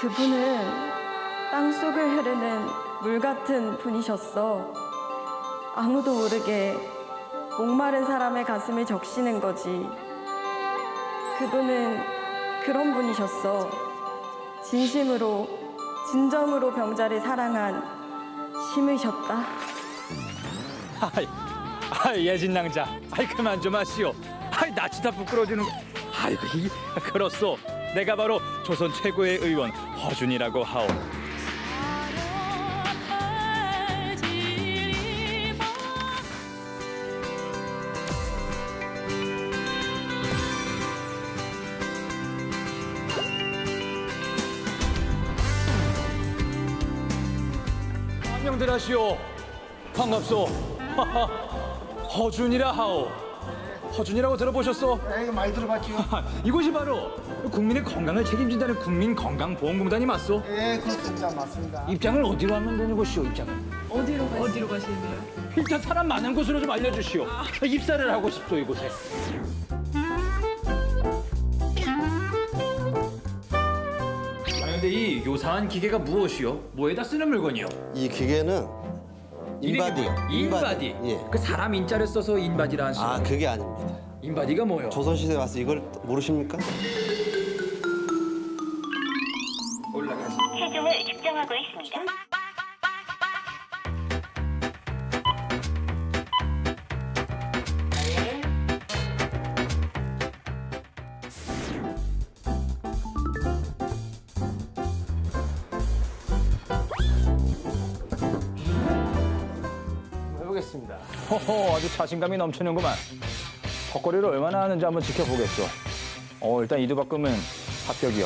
그분은 땅속을 흐르는 물 같은 분이셨어. 아무도 모르게 목마른 사람의 가슴을 적시는 거지. 그분은 그런 분이셨어. 진심으로, 진정으로 병자를 사랑한 심으셨다. 예진낭자. 그만 좀 하시오. 낯이 부끄러지는. 그렇소. 내가 바로 조선 최고의 의원 허준이라고 하오. 안녕들 하시오. 반갑소. 허준이라 하오. 허준이라고 들어보셨소? 네, 이거 많이 들어봤죠. 이곳이 바로 국민의 건강을 책임진다는 국민건강보험공단이 맞소? 예, 그렇습니다. 맞습니다. 입장을 어디로 하면 되는 곳이오, 입장을? 어디로 가시는데요? 일단 사람 많은 곳으로 좀 알려주시오. 입사를 하고 싶소, 이곳에. 근데 이 요사한 기계가 무엇이오? 뭐에다 쓰는 물건이오? 이 기계는 인바디. 인바디. 예. 그 사람 인자를 써서 인바디라 하시오. 아, 그게 아닙니다. 인바디가 뭐요? 조선시대 와서 이걸 모르십니까? 체중을 측정하고 있습니다. 해보겠습니다. 호호, 아주 자신감이 넘치는구만. 턱걸이를 얼마나 하는지 한번 지켜보겠어. 일단 이두박금은 합격이요.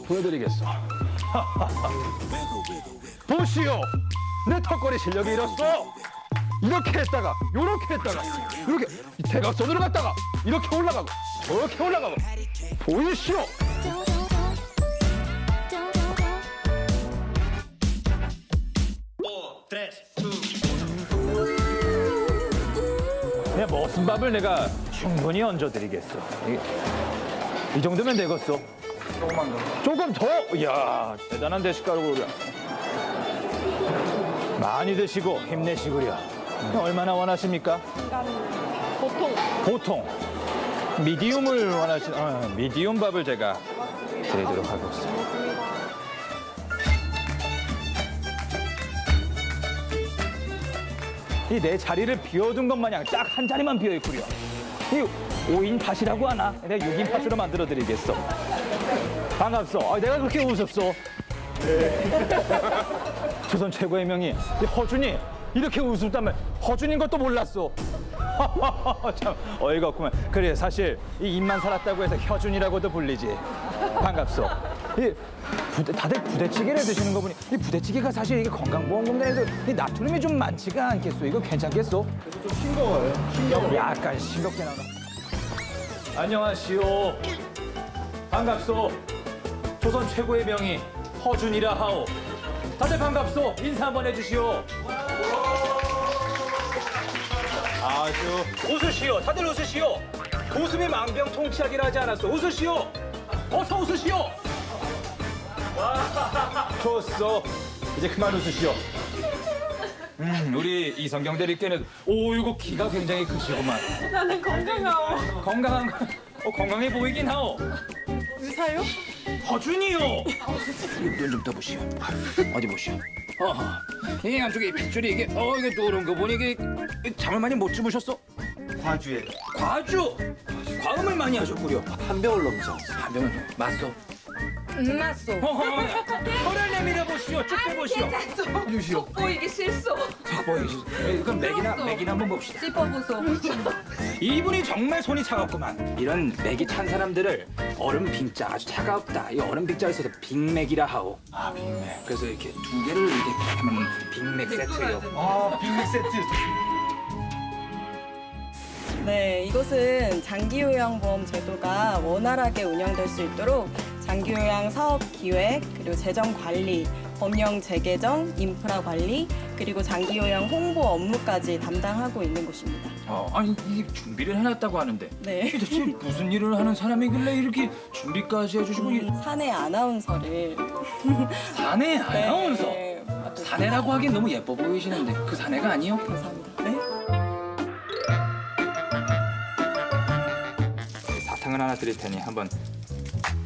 보여드리겠어. 보시오! 내 턱걸이 실력이 이렇소! 이렇게 했다가, 요렇게 했다가, 이렇게 대각선으로 갔다가, 이렇게 올라가고, 저렇게 올라가고. 보이시오! 내 먹은 밥을 내가 충분히 얹어드리겠어. 이 정도면 되겠어. 조금만 더. 조금 더? 이야, 대단한 대식가루구려. 많이 드시고 힘내시구려. 얼마나 원하십니까? 보통. 미디움을 미디움 밥을 제가 드리도록 하겠습니다. 이 내 자리를 비워둔 것 마냥 딱 한 자리만 비어있구려. 이 5인 팥이라고 하나? 내가 6인 팥으로 만들어 드리겠어. 반갑소. 내가 그렇게 웃었어. 조선 최고의 명의 이 허준이 이렇게 웃었다면 허준인 것도 몰랐어. 참 어이가 없구만. 그래, 사실 이 입만 살았다고 해서 혀준이라고도 불리지. 반갑소. 다들 부대찌개를 드시는 거 보니 이 부대찌개가 사실 이게 건강보험공단에서 이 나트륨이 좀 많지가 않겠소? 이거 괜찮겠소? 좀 싱거워요. 약간 싱겁게 나가. 안녕하시오. 반갑소. 조선 최고의 명의 허준이라 하오. 다들 반갑소. 인사 한번 해주시오. 아주 웃으시오. 다들 웃으시오. 웃음이 만병통치약이라 하지 않았소. 웃으시오. 어서 웃으시오. 좋소. 이제 그만 웃으시오. 우리 이성경 대리께는 이거 키가 굉장히 크시구만. 나는 건강하오. 건강해 보이긴 하오. 의사요? 허준이요. 눈 좀 떠보시오. 어디 보시오. 이 안쪽에 핏줄이 이게 이게 노란 거 보니 이게 잠을 많이 못 주무셨어? 과주에. 과주. 과음을 많이 하셨구려. 한 병을 넘지 않습니다. 한 병은 맞소. 맞소. 혀를 내밀어 보시오. 쭉 빼보시오. 속 보이기 싫소. 턱 보이시. 그럼 맥이나 한번 봅시다. 씹어보소. 이분이 정말 손이 차갑구만. 이런 맥이 찬 사람들을 얼음 빙자 아주 차갑다. 이 얼음 빙자에 있어서 빅맥이라 하오. 빅맥. 그래서 이렇게 두 개를 이렇게 하면 빅맥 세트예요. 빅맥 세트. 네, 이것은 장기요양보험 제도가 원활하게 운영될 수 있도록 장기요양 사업 기획, 그리고 재정 관리, 법령 재개정, 인프라 관리, 그리고 장기요양 홍보 업무까지 담당하고 있는 곳입니다. 아니 이게 준비를 해놨다고 하는데 네. 대체 무슨 일을 하는 사람이길래 이렇게 준비까지 해주시고 사내 아나운서를 사내 아나운서? 네, 맡고 사내라고 하기엔 너무 예뻐 보이시는데 그 사내가 아니요? 감사합니다. 네? 사탕을 하나 드릴 테니 한번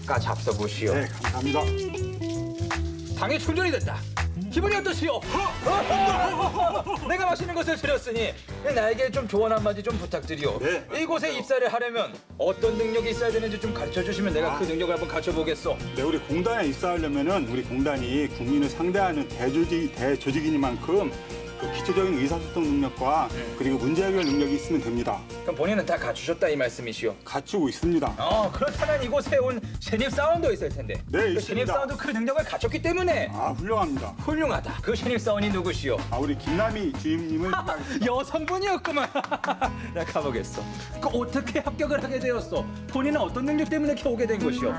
까 잡숴보시오. 네, 감사합니다. 당이 충전이 됐다. 기분이 어떠시오? 내가 맛있는 것을 드렸으니 나에게 좀 조언 한마디 좀 부탁드리오. 네. 이곳에 입사를 하려면 어떤 능력이 있어야 되는지 좀 가르쳐주시면 내가 그 능력을 한번 갖춰보겠소. 네, 우리 공단에 입사하려면은 우리 공단이 국민을 상대하는 대조직이니만큼 그 기초적인 의사소통 능력과 그리고 문제 해결 능력이 있으면 됩니다. 그럼 본인은 다 갖추셨다 이 말씀이시오? 갖추고 있습니다. 그렇다면 이곳에 온 신입 사원도 있을 텐데 네, 그 있습니다. 신입 사원도 그 능력을 갖췄기 때문에 훌륭합니다. 훌륭하다. 그 신입 사원이 누구시오? 우리 김남희 주임님을 소개하겠습니다. 여성분이었구만. 나 가보겠어. 그 어떻게 합격을 하게 되었어? 본인은 어떤 능력 때문에 이렇게 오게 된 것이오?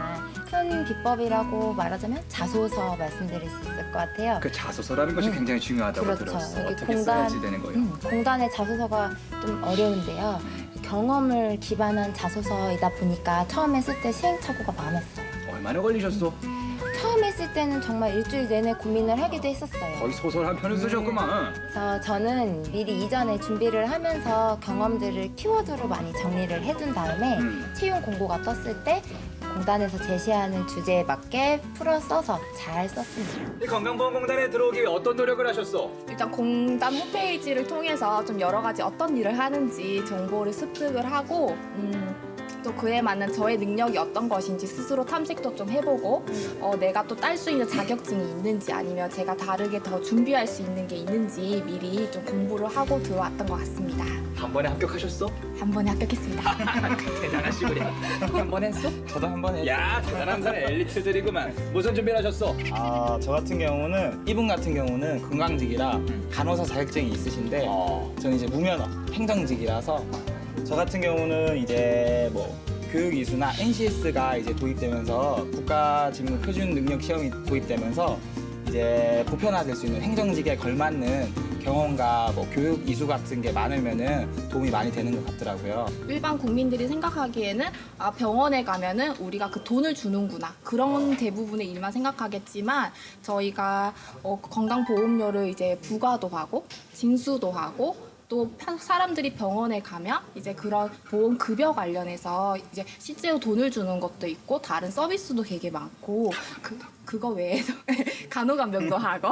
큰 비법이라고 말하자면 자소서 말씀드릴 수 있을 것 같아요. 그 자소서라는 것이 굉장히 중요하다고 그렇죠. 들었어. 여기 어떻게 써야지 되는 거예요? 공단의 자소서가 좀 어려운데요. 경험을 기반한 자소서이다 보니까 처음에 쓸 때 시행착오가 많았어요. 얼마나 걸리셨어? 처음에 쓸 때는 정말 일주일 내내 고민을 하기도 했었어요. 거의 소설 한 편을 쓰셨구만. 그래서 저는 미리 이전에 준비를 하면서 경험들을 키워드로 많이 정리를 해둔 다음에 채용 공고가 떴을 때 공단에서 제시하는 주제에 맞게 풀어 써서 잘 썼습니다. 이 건강보험공단에 들어오기 위해 어떤 노력을 하셨어? 일단 공단 홈페이지를 통해서 좀 여러 가지 어떤 일을 하는지 정보를 습득을 하고 또 그에 맞는 저의 능력이 어떤 것인지 스스로 탐색도 좀 해보고 내가 또 딸 수 있는 자격증이 있는지 아니면 제가 다르게 더 준비할 수 있는 게 있는지 미리 좀 공부를 하고 들어왔던 것 같습니다. 한 번에 합격하셨어? 한 번에 합격했습니다. 대단하시구려. 한 번 했어? 저도 한 번 했어요. 야, 대단한 사람 엘리트들이구만. 무슨 준비를 하셨어? 저 같은 경우는 이분 같은 경우는 건강직이라 간호사 자격증이 있으신데 저는 이제 무면허 행정직이라서 저 같은 경우는 이제 뭐 교육 이수나 NCS가 이제 도입되면서 국가 직무 표준 능력 시험이 도입되면서 이제 보편화될 수 있는 행정직에 걸맞는 경험과 뭐 교육 이수 같은 게 많으면은 도움이 많이 되는 것 같더라고요. 일반 국민들이 생각하기에는 병원에 가면은 우리가 그 돈을 주는구나 그런 대부분의 일만 생각하겠지만 저희가 건강보험료를 이제 부과도 하고 징수도 하고 또 사람들이 병원에 가면 이제 그런 보험 급여 관련해서 이제 실제로 돈을 주는 것도 있고 다른 서비스도 되게 많고 그거 외에도 간호간병도 하고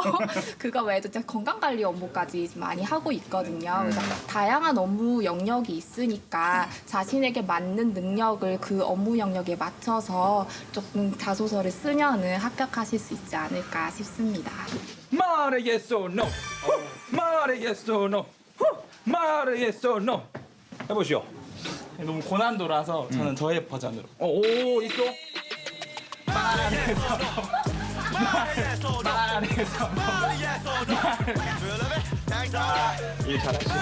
그거 외에도 진짜 건강관리 업무까지 많이 하고 있거든요. 그래서 다양한 업무 영역이 있으니까 자신에게 맞는 능력을 그 업무 영역에 맞춰서 조금 자소서를 쓰면은 합격하실 수 있지 않을까 싶습니다. 말해 yes or no. 말해 yes or no. 말해 yes or no. 해보시오. 너무 고난도라서 저는 저의 버전으로. 오, 있어? 일 잘하시고.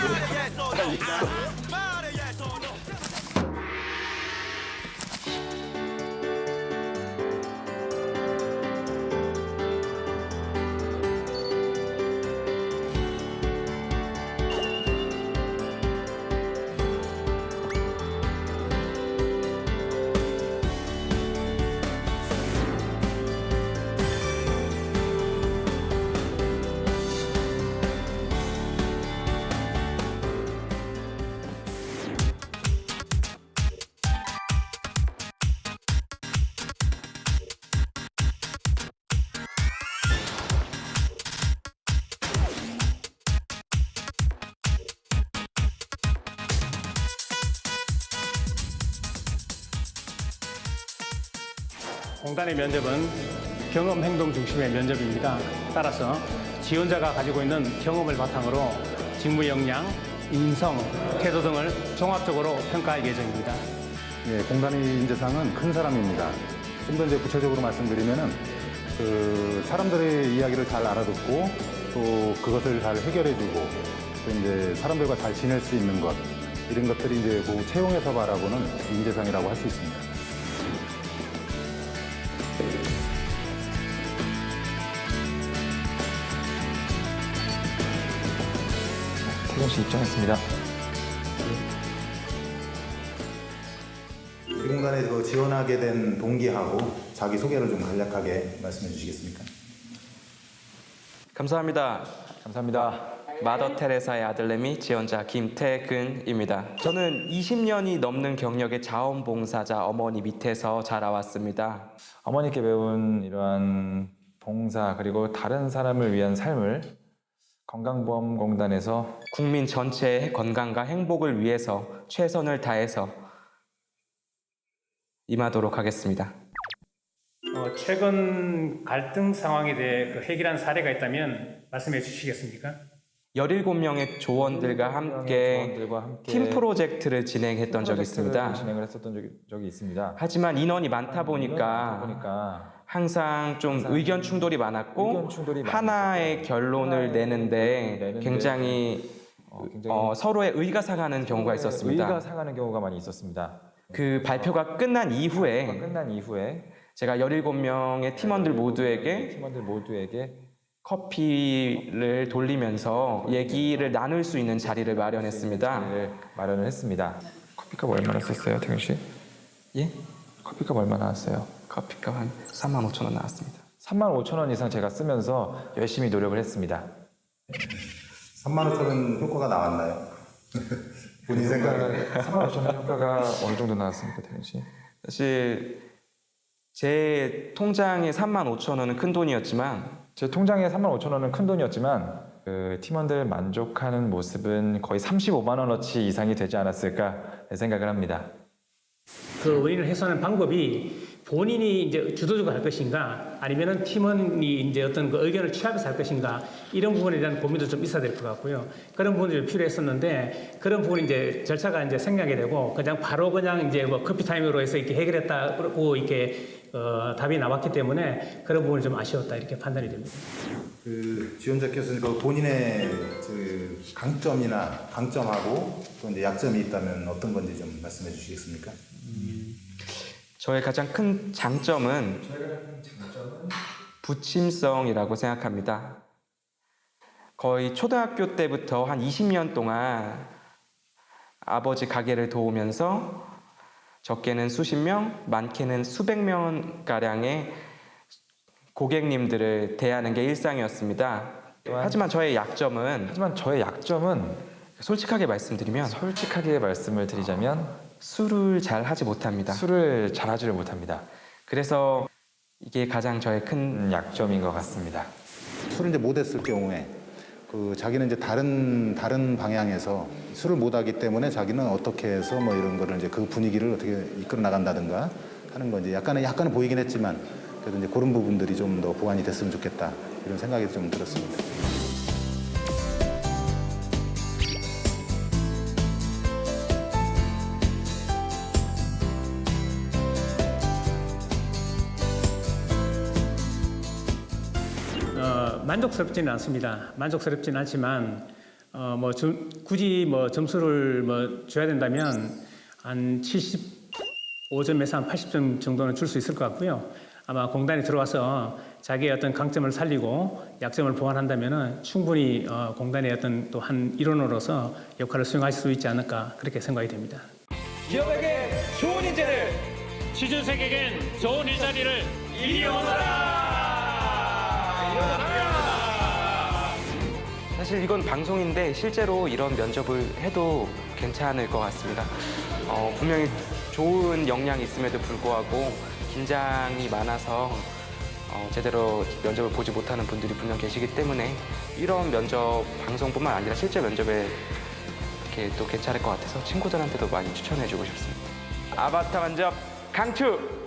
공단의 면접은 경험 행동 중심의 면접입니다. 따라서 지원자가 가지고 있는 경험을 바탕으로 직무 역량, 인성, 태도 등을 종합적으로 평가할 예정입니다. 예, 공단의 인재상은 큰 사람입니다. 좀 더 이제 구체적으로 말씀드리면은 사람들의 이야기를 잘 알아듣고 또 그것을 잘 해결해주고 또 이제 사람들과 잘 지낼 수 있는 것 이런 것들이 이제 그 채용에서 바라보는 인재상이라고 할 수 있습니다. 태경 씨 입장했습니다. 이 공단에 지원하게 된 동기하고 자기 소개를 좀 간략하게 말씀해 주시겠습니까? 감사합니다. 감사합니다. 마더 테레사의 아들내미 지원자 김태근입니다. 저는 20년이 넘는 경력의 자원봉사자 어머니 밑에서 자라왔습니다. 어머니께 배운 이러한 봉사 그리고 다른 사람을 위한 삶을 건강보험공단에서 국민 전체의 건강과 행복을 위해서 최선을 다해서 임하도록 하겠습니다. 최근 갈등 상황에 대해 해결한 사례가 있다면 말씀해 주시겠습니까? 17명의 조원들과 함께 팀 프로젝트를 진행했던 적이 있습니다. 진행을 했었던 적이 있습니다. 하지만 인원이 많다 보니까 항상 좀 의견 충돌이 많았고 하나의 결론을 내는데 굉장히 서로의 의가 상하는 경우가 있었습니다. 의가 상하는 경우가 많이 있었습니다. 그 발표가 끝난 이후에 제가 17명의 팀원들 모두에게 커피를 돌리면서 얘기를 나눌 수 있는 자리를 마련했습니다. 마련을 했습니다. 커피값 얼마나 썼어요, 태균 씨? 예? 커피값 얼마나 나왔어요? 커피값 한 35,000원 나왔습니다. 35,000원 이상 제가 쓰면서 열심히 노력을 했습니다. 35,000원 효과가 나왔나요? 본인 생각에 35,000원 효과가 어느 정도 나왔습니까, 태균 씨? 사실 제 통장에 35,000원은 큰 돈이었지만 제 통장에 35,000원은 큰 돈이었지만 그 팀원들 만족하는 모습은 거의 35만 원어치 이상이 되지 않았을까 생각을 합니다. 그 원인을 해소하는 방법이 본인이 이제 주도적으로 할 것인가 아니면은 팀원이 이제 어떤 그 의견을 취합해서 할 것인가 이런 부분에 대한 고민도 좀 있어야 될 것 같고요. 그런 부분이 필요했었는데 그런 부분이 이제 절차가 이제 생략이 되고 그냥 바로 그냥 이제 뭐 커피 타임으로 해서 이렇게 해결했다고 이렇게 답이 나왔기 때문에 그런 부분이 좀 아쉬웠다 이렇게 판단이 됩니다. 그 지원자께서는 그 본인의 그 강점이나 강점하고 또 이제 약점이 있다면 어떤 건지 좀 말씀해 주시겠습니까? 저의 가장 큰 장점은 부침성이라고 생각합니다. 거의 초등학교 때부터 한 20년 동안 아버지 가게를 도우면서 적게는 수십 명, 많게는 수백 명가량의 고객님들을 대하는 게 일상이었습니다. 하지만 저의 약점은 솔직하게 말씀을 드리자면 술을 잘 하지 못합니다. 술을 잘하지를 못합니다. 그래서 이게 가장 저의 큰 약점인 것 같습니다. 술을 이제 못했을 경우에 그 자기는 이제 다른 방향에서 술을 못하기 때문에 자기는 어떻게 해서 뭐 이런 거를 이제 그 분위기를 어떻게 이끌어 나간다든가 하는 건 이제 약간은 보이긴 했지만 그래도 이제 그런 부분들이 좀 더 보완이 됐으면 좋겠다 이런 생각이 좀 들었습니다. 만족스럽지는 않습니다. 만족스럽지는 않지만 굳이 점수를 줘야 된다면 한 75점에서 한 80점 정도는 줄 수 있을 것 같고요. 아마 공단에 들어와서 자기의 어떤 강점을 살리고 약점을 보완한다면 충분히 공단의 어떤 또 한 일원으로서 역할을 수행하실 수 있지 않을까 그렇게 생각이 됩니다. 기업에게 좋은 인재를, 취준생에겐 좋은 일자리를 이리 오너라! 사실 이건 방송인데 실제로 이런 면접을 해도 괜찮을 것 같습니다. 분명히 좋은 역량이 있음에도 불구하고 긴장이 많아서 제대로 면접을 보지 못하는 분들이 분명 계시기 때문에 이런 면접 방송뿐만 아니라 실제 면접에 이렇게 또 괜찮을 것 같아서 친구들한테도 많이 추천해주고 싶습니다. 아바타 면접 강추!